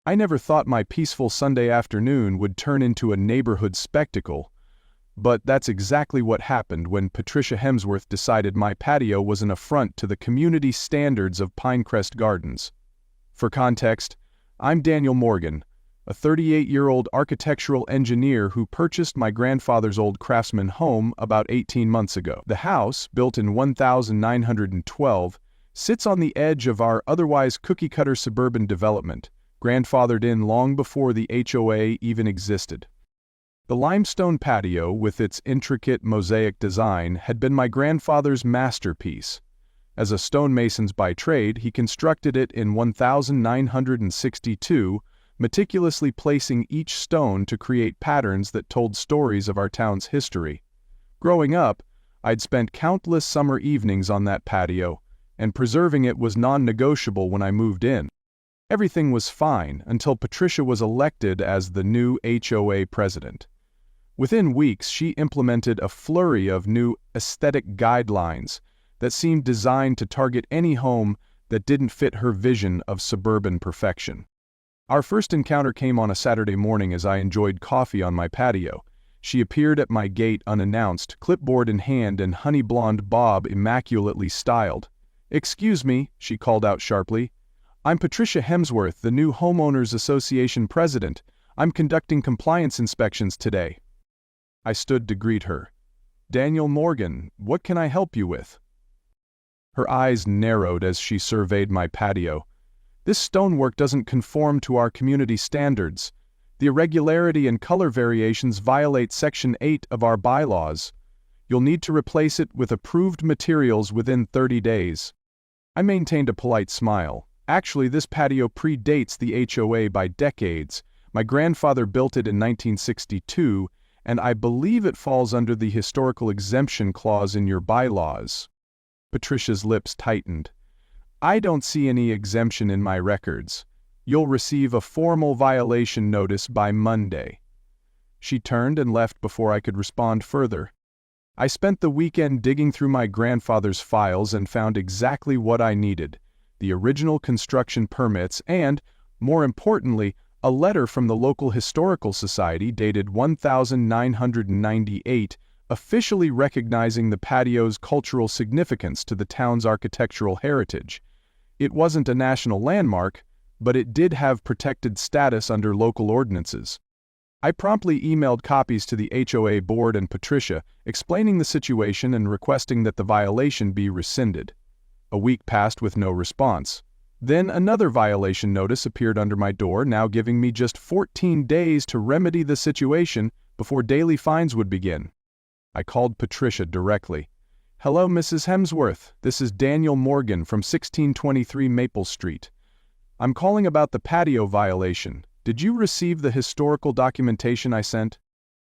I never thought my peaceful Sunday afternoon would turn into a neighborhood spectacle, but that's exactly what happened when Patricia Hemsworth decided my patio was an affront to the community standards of Pinecrest Gardens. For context, I'm Daniel Morgan, a 38-year-old architectural engineer who purchased my grandfather's old craftsman home about 18 months ago. The house, built in 1912, sits on the edge of our otherwise cookie-cutter suburban development, grandfathered in long before the HOA even existed. The limestone patio, with its intricate mosaic design, had been my grandfather's masterpiece. As a stonemason's by trade, he constructed it in 1962, meticulously placing each stone to create patterns that told stories of our town's history. Growing up, I'd spent countless summer evenings on that patio, and preserving it was non-negotiable when I moved in. Everything was fine until Patricia was elected as the new HOA president. Within weeks, she implemented a flurry of new aesthetic guidelines that seemed designed to target any home that didn't fit her vision of suburban perfection. Our first encounter came on a Saturday morning as I enjoyed coffee on my patio. She appeared at my gate unannounced, clipboard in hand and honey blonde bob immaculately styled. "Excuse me," she called out sharply. "I'm Patricia Hemsworth, the new Homeowners Association president. I'm conducting compliance inspections today." I stood to greet her. "Daniel Morgan, what can I help you with?" Her eyes narrowed as she surveyed my patio. "This stonework doesn't conform to our community standards. The irregularity and color variations violate Section 8 of our bylaws. You'll need to replace it with approved materials within 30 days. I maintained a polite smile. Actually, this patio predates the HOA by decades. My grandfather built it in 1962, and I believe it falls under the historical exemption clause in your bylaws." Patricia's lips tightened. "I don't see any exemption in my records. You'll receive a formal violation notice by Monday." She turned and left before I could respond further. I spent the weekend digging through my grandfather's files and found exactly what I needed: the original construction permits and, more importantly, a letter from the local historical society dated 1998, officially recognizing the patio's cultural significance to the town's architectural heritage. It wasn't a national landmark, but it did have protected status under local ordinances. I promptly emailed copies to the HOA board and Patricia, explaining the situation and requesting that the violation be rescinded. A week passed with no response. Then another violation notice appeared under my door, now giving me just 14 days to remedy the situation before daily fines would begin. I called Patricia directly. "Hello, Mrs. Hemsworth. This is Daniel Morgan from 1623 Maple Street. I'm calling about the patio violation. Did you receive the historical documentation I sent?"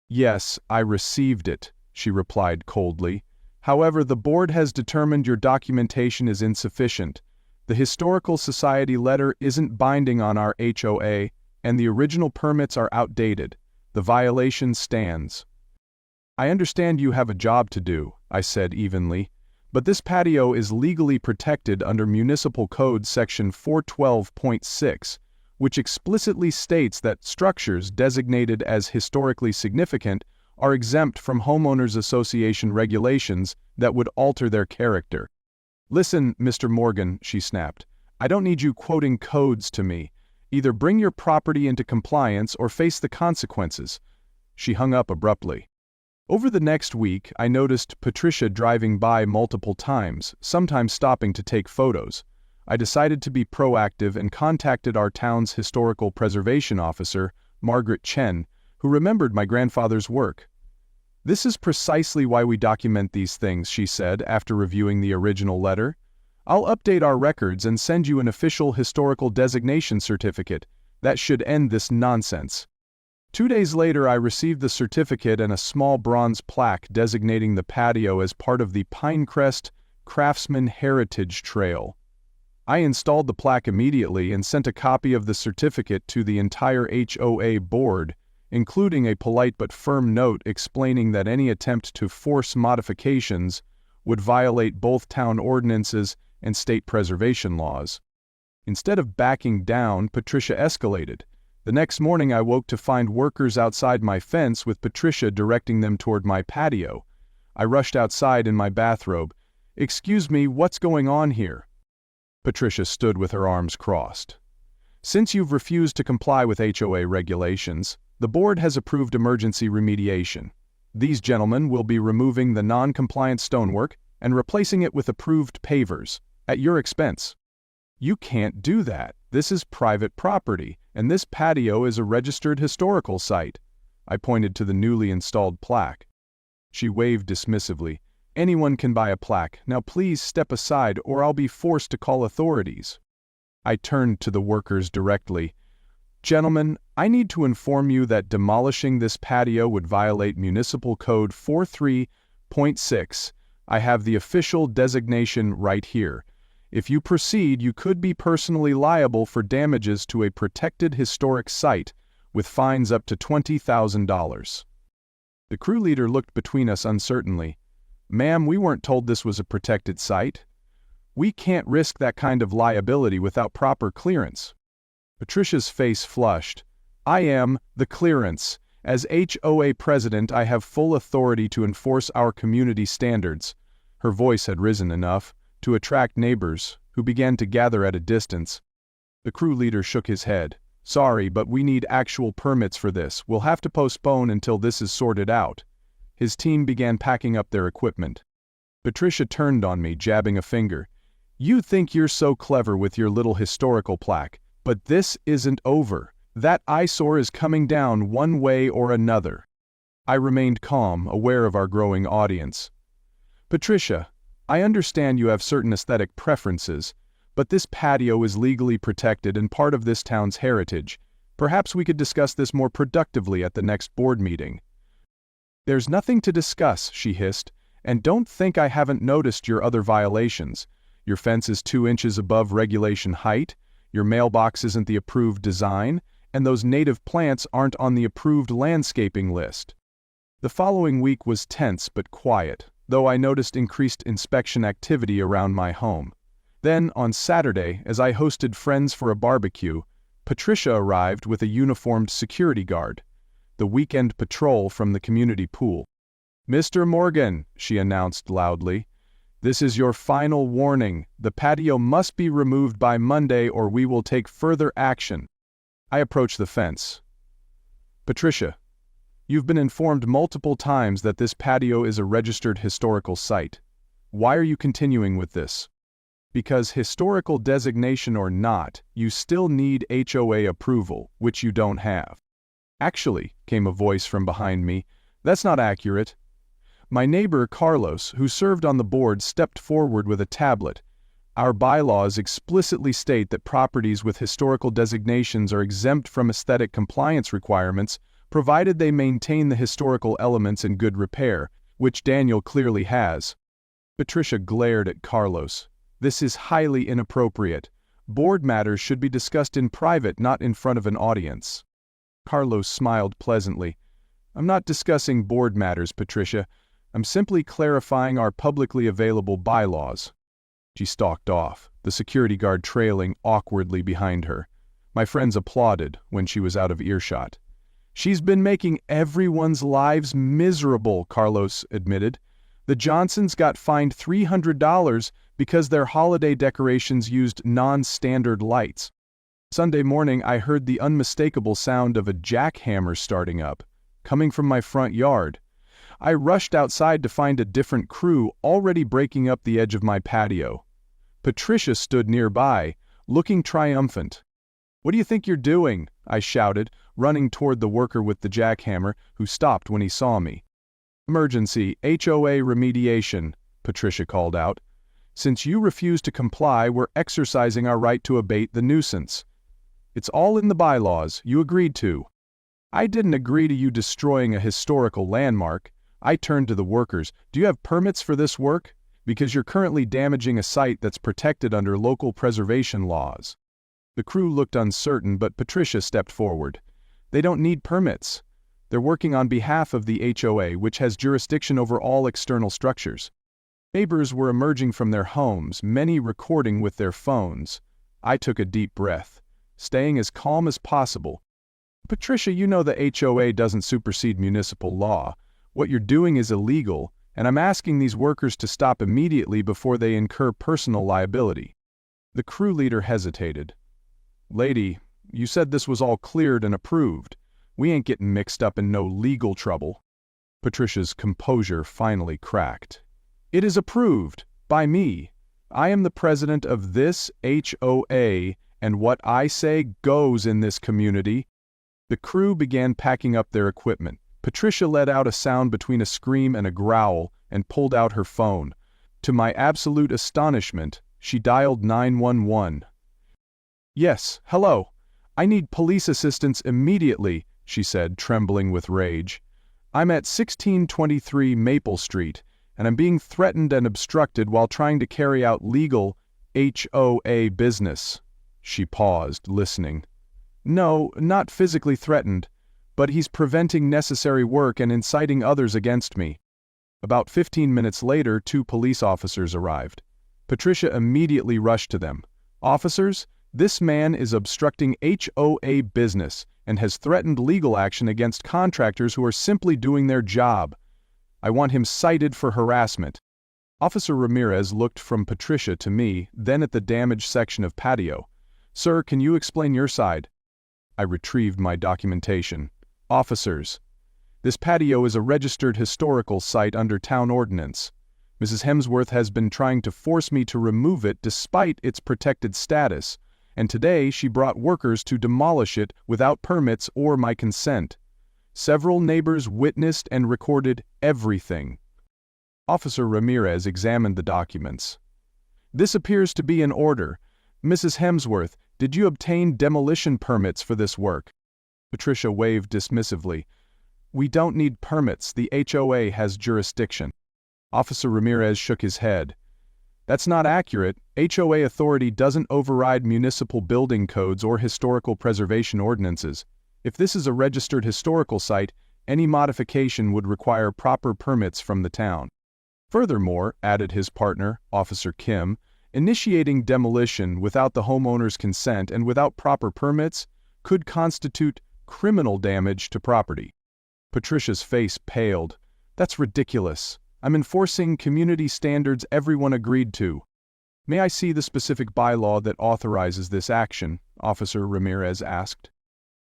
"Yes, I received it," she replied coldly. "However, the board has determined your documentation is insufficient. The Historical Society letter isn't binding on our HOA, and the original permits are outdated. The violation stands." "I understand you have a job to do," I said evenly, "but this patio is legally protected under Municipal Code Section 412.6, which explicitly states that structures designated as historically significant are exempt from homeowners association regulations that would alter their character." "Listen, Mr. Morgan," she snapped, "I don't need you quoting codes to me. Either bring your property into compliance or face the consequences." She hung up abruptly. Over the next week, I noticed Patricia driving by multiple times, sometimes stopping to take photos. I decided to be proactive and contacted our town's historical preservation officer, Margaret Chen, who remembered my grandfather's work. "This is precisely why we document these things," she said after reviewing the original letter. "I'll update our records and send you an official historical designation certificate. That should end this nonsense." 2 days later, I received the certificate and a small bronze plaque designating the patio as part of the Pinecrest Craftsman Heritage Trail. I installed the plaque immediately and sent a copy of the certificate to the entire HOA board, including a polite but firm note explaining that any attempt to force modifications would violate both town ordinances and state preservation laws. Instead of backing down, Patricia escalated. The next morning I woke to find workers outside my fence with Patricia directing them toward my patio. I rushed outside in my bathrobe. "Excuse me, what's going on here?" Patricia stood with her arms crossed. "Since you've refused to comply with HOA regulations, the board has approved emergency remediation. These gentlemen will be removing the non-compliant stonework and replacing it with approved pavers, at your expense." "You can't do that. This is private property, and this patio is a registered historical site." I pointed to the newly installed plaque. She waved dismissively. "Anyone can buy a plaque. Now please step aside or I'll be forced to call authorities." I turned to the workers directly. "Gentlemen, I need to inform you that demolishing this patio would violate Municipal Code 43.6. I have the official designation right here. If you proceed, you could be personally liable for damages to a protected historic site, with fines up to $20,000. The crew leader looked between us uncertainly. "Ma'am, we weren't told this was a protected site. We can't risk that kind of liability without proper clearance." Patricia's face flushed. "I am the clearance. As HOA president, I have full authority to enforce our community standards." Her voice had risen enough to attract neighbors, who began to gather at a distance. The crew leader shook his head. "Sorry, but we need actual permits for this. We'll have to postpone until this is sorted out." His team began packing up their equipment. Patricia turned on me, jabbing a finger. "You think you're so clever with your little historical plaque, but this isn't over. That eyesore is coming down one way or another." I remained calm, aware of our growing audience. "Patricia, I understand you have certain aesthetic preferences, but this patio is legally protected and part of this town's heritage. Perhaps we could discuss this more productively at the next board meeting." "There's nothing to discuss," she hissed, "and don't think I haven't noticed your other violations. Your fence is 2 inches above regulation height, your mailbox isn't the approved design, and those native plants aren't on the approved landscaping list." The following week was tense but quiet, though I noticed increased inspection activity around my home. Then, on Saturday, as I hosted friends for a barbecue, Patricia arrived with a uniformed security guard, the weekend patrol from the community pool. "Mr. Morgan," she announced loudly, "this is your final warning. The patio must be removed by Monday or we will take further action." I approached the fence. "Patricia, you've been informed multiple times that this patio is a registered historical site. Why are you continuing with this?" "Because historical designation or not, you still need HOA approval, which you don't have." "Actually," came a voice from behind me, "that's not accurate." My neighbor, Carlos, who served on the board, stepped forward with a tablet. "Our bylaws explicitly state that properties with historical designations are exempt from aesthetic compliance requirements, provided they maintain the historical elements in good repair, which Daniel clearly has." Patricia glared at Carlos. "This is highly inappropriate. Board matters should be discussed in private, not in front of an audience." Carlos smiled pleasantly. "I'm not discussing board matters, Patricia. I'm simply clarifying our publicly available bylaws." She stalked off, the security guard trailing awkwardly behind her. My friends applauded when she was out of earshot. "She's been making everyone's lives miserable," Carlos admitted. "The Johnsons got fined $300 because their holiday decorations used non-standard lights. Sunday morning I heard the unmistakable sound of a jackhammer starting up, coming from my front yard. I rushed outside to find a different crew already breaking up the edge of my patio. Patricia stood nearby, looking triumphant. "What do you think you're doing?" I shouted, running toward the worker with the jackhammer, who stopped when he saw me. "Emergency, HOA remediation," Patricia called out. "Since you refuse to comply, we're exercising our right to abate the nuisance. It's all in the bylaws you agreed to." "I didn't agree to you destroying a historical landmark." I turned to the workers. "Do you have permits for this work? Because you're currently damaging a site that's protected under local preservation laws." The crew looked uncertain, but Patricia stepped forward. "They don't need permits. They're working on behalf of the HOA, which has jurisdiction over all external structures." Neighbors were emerging from their homes, many recording with their phones. I took a deep breath, staying as calm as possible. Patricia, you know the HOA doesn't supersede municipal law. What you're doing is illegal, and I'm asking these workers to stop immediately before they incur personal liability. The crew leader hesitated. Lady, you said this was all cleared and approved. We ain't getting mixed up in no legal trouble. Patricia's composure finally cracked. It is approved, by me. I am the president of this HOA, and what I say goes in this community. The crew began packing up their equipment. Patricia let out a sound between a scream and a growl and pulled out her phone. To my absolute astonishment, she dialed 911. Yes, hello. I need police assistance immediately, she said, trembling with rage. I'm at 1623 Maple Street, and I'm being threatened and obstructed while trying to carry out legal HOA business. She paused, listening. No, not physically threatened, but he's preventing necessary work and inciting others against me. About 15 minutes later, 2 police officers arrived. Patricia immediately rushed to them. Officers, this man is obstructing HOA business and has threatened legal action against contractors who are simply doing their job. I want him cited for harassment. Officer Ramirez looked from Patricia to me, then at the damaged section of patio. Sir, can you explain your side? I retrieved my documentation. Officers, this patio is a registered historical site under town ordinance. Mrs. Hemsworth has been trying to force me to remove it despite its protected status, and today she brought workers to demolish it without permits or my consent. Several neighbors witnessed and recorded everything. Officer Ramirez examined the documents. This appears to be in order. Mrs. Hemsworth, did you obtain demolition permits for this work? Patricia waved dismissively. We don't need permits. The HOA has jurisdiction. Officer Ramirez shook his head. That's not accurate. HOA authority doesn't override municipal building codes or historical preservation ordinances. If this is a registered historical site, any modification would require proper permits from the town. Furthermore, added his partner, Officer Kim, initiating demolition without the homeowner's consent and without proper permits could constitute criminal damage to property. Patricia's face paled. That's ridiculous. I'm enforcing community standards everyone agreed to. May I see the specific bylaw that authorizes this action? Officer Ramirez asked.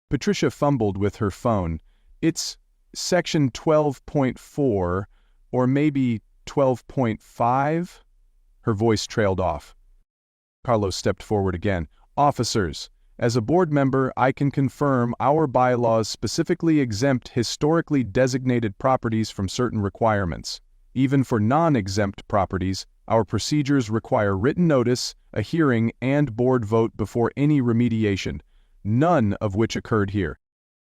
Patricia fumbled with her phone. It's Section 12.4, or maybe 12.5? Her voice trailed off. Carlos stepped forward again. Officers, as a board member, I can confirm our bylaws specifically exempt historically designated properties from certain requirements. Even for non-exempt properties, our procedures require written notice, a hearing, and board vote before any remediation, none of which occurred here.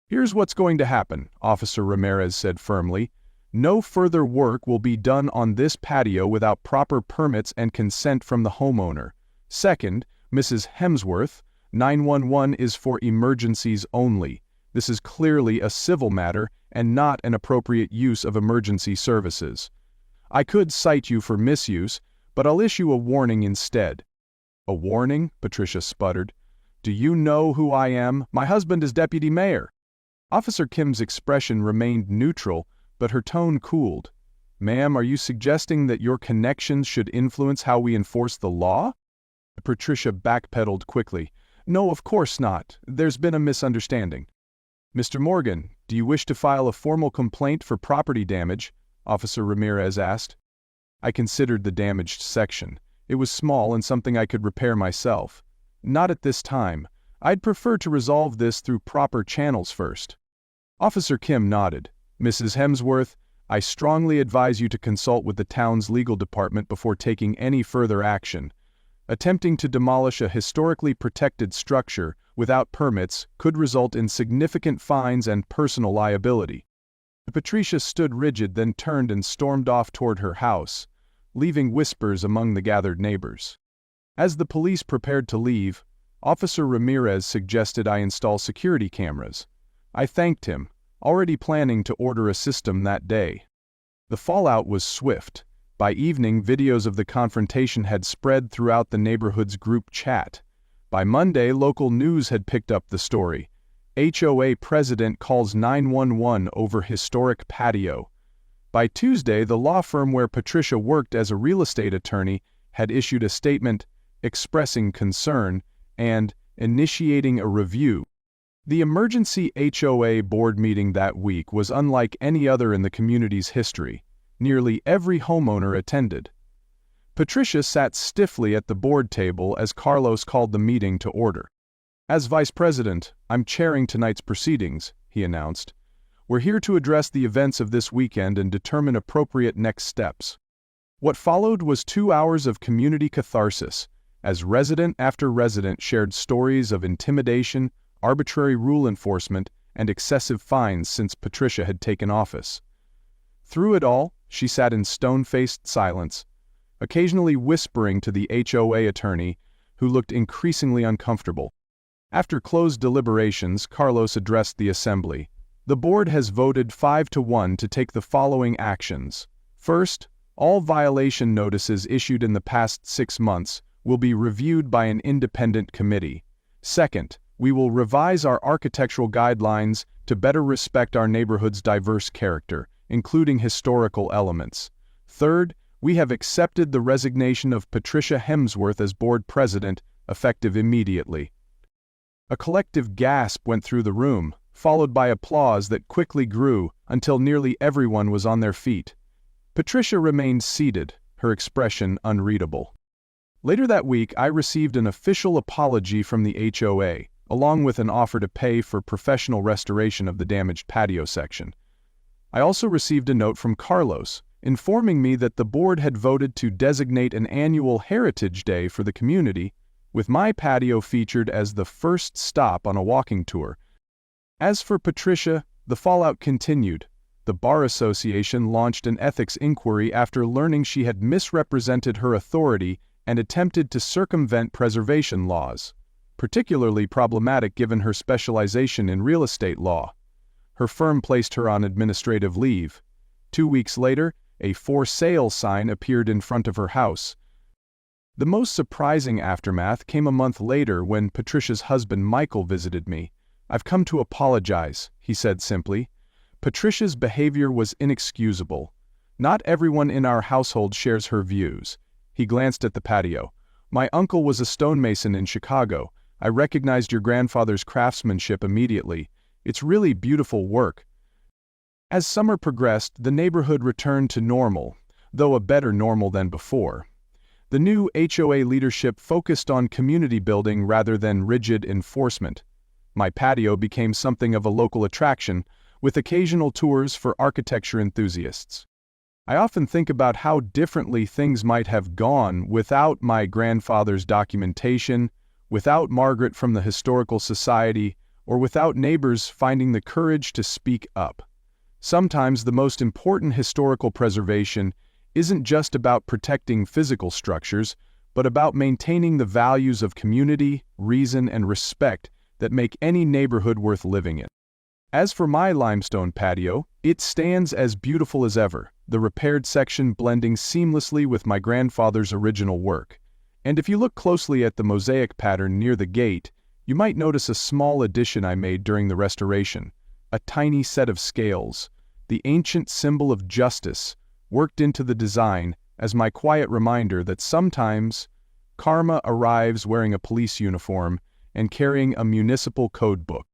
Here's what's going to happen, Officer Ramirez said firmly. No further work will be done on this patio without proper permits and consent from the homeowner. Second, Mrs. Hemsworth, 911 is for emergencies only. This is clearly a civil matter and not an appropriate use of emergency services. I could cite you for misuse, but I'll issue a warning instead. A warning? Patricia sputtered. Do you know who I am? My husband is deputy mayor. Officer Kim's expression remained neutral, but her tone cooled. Ma'am, are you suggesting that your connections should influence how we enforce the law? Patricia backpedaled quickly. No, of course not. There's been a misunderstanding. Mr. Morgan, do you wish to file a formal complaint for property damage? Officer Ramirez asked. I considered the damaged section. It was small and something I could repair myself. Not at this time. I'd prefer to resolve this through proper channels first. Officer Kim nodded. Mrs. Hemsworth, I strongly advise you to consult with the town's legal department before taking any further action. Attempting to demolish a historically protected structure without permits could result in significant fines and personal liability. Patricia stood rigid, then turned and stormed off toward her house, leaving whispers among the gathered neighbors. As the police prepared to leave, Officer Ramirez suggested I install security cameras. I thanked him, already planning to order a system that day. The fallout was swift. By evening, videos of the confrontation had spread throughout the neighborhood's group chat. By Monday, local news had picked up the story. HOA president calls 911 over historic patio. By Tuesday, the law firm where Patricia worked as a real estate attorney had issued a statement expressing concern and initiating a review. The emergency HOA board meeting that week was unlike any other in the community's history. Nearly every homeowner attended. Patricia sat stiffly at the board table as Carlos called the meeting to order. "As vice president, I'm chairing tonight's proceedings," he announced. "We're here to address the events of this weekend and determine appropriate next steps." What followed was 2 hours of community catharsis, as resident after resident shared stories of intimidation, arbitrary rule enforcement, and excessive fines since Patricia had taken office. Through it all, she sat in stone-faced silence, occasionally whispering to the HOA attorney, who looked increasingly uncomfortable. After closed deliberations, Carlos addressed the assembly. "The board has voted 5-1 to take the following actions. First, all violation notices issued in the past 6 months will be reviewed by an independent committee. Second, we will revise our architectural guidelines to better respect our neighborhood's diverse character, including historical elements. Third, we have accepted the resignation of Patricia Hemsworth as board president, effective immediately." A collective gasp went through the room, followed by applause that quickly grew until nearly everyone was on their feet. Patricia remained seated, her expression unreadable. Later that week, I received an official apology from the HOA, along with an offer to pay for professional restoration of the damaged patio section. I also received a note from Carlos, informing me that the board had voted to designate an annual Heritage Day for the community, with my patio featured as the first stop on a walking tour. As for Patricia, the fallout continued. The Bar Association launched an ethics inquiry after learning she had misrepresented her authority and attempted to circumvent preservation laws, particularly problematic given her specialization in real estate law. Her firm placed her on administrative leave. 2 weeks later, a "for sale" sign appeared in front of her house. The most surprising aftermath came a month later when Patricia's husband Michael visited me. "I've come to apologize," he said simply. Patricia's behavior was inexcusable. Not everyone in our household shares her views. He glanced at the patio. "My uncle was a stonemason in Chicago. I recognized your grandfather's craftsmanship immediately. It's really beautiful work." As summer progressed, the neighborhood returned to normal, though a better normal than before. The new HOA leadership focused on community building rather than rigid enforcement. My patio became something of a local attraction, with occasional tours for architecture enthusiasts. I often think about how differently things might have gone without my grandfather's documentation, without Margaret from the Historical Society, or without neighbors finding the courage to speak up. Sometimes the most important historical preservation isn't just about protecting physical structures, but about maintaining the values of community, reason, and respect that make any neighborhood worth living in. As for my limestone patio, it stands as beautiful as ever, the repaired section blending seamlessly with my grandfather's original work. And if you look closely at the mosaic pattern near the gate, you might notice a small addition I made during the restoration, a tiny set of scales, the ancient symbol of justice, worked into the design as my quiet reminder that sometimes karma arrives wearing a police uniform and carrying a municipal code book.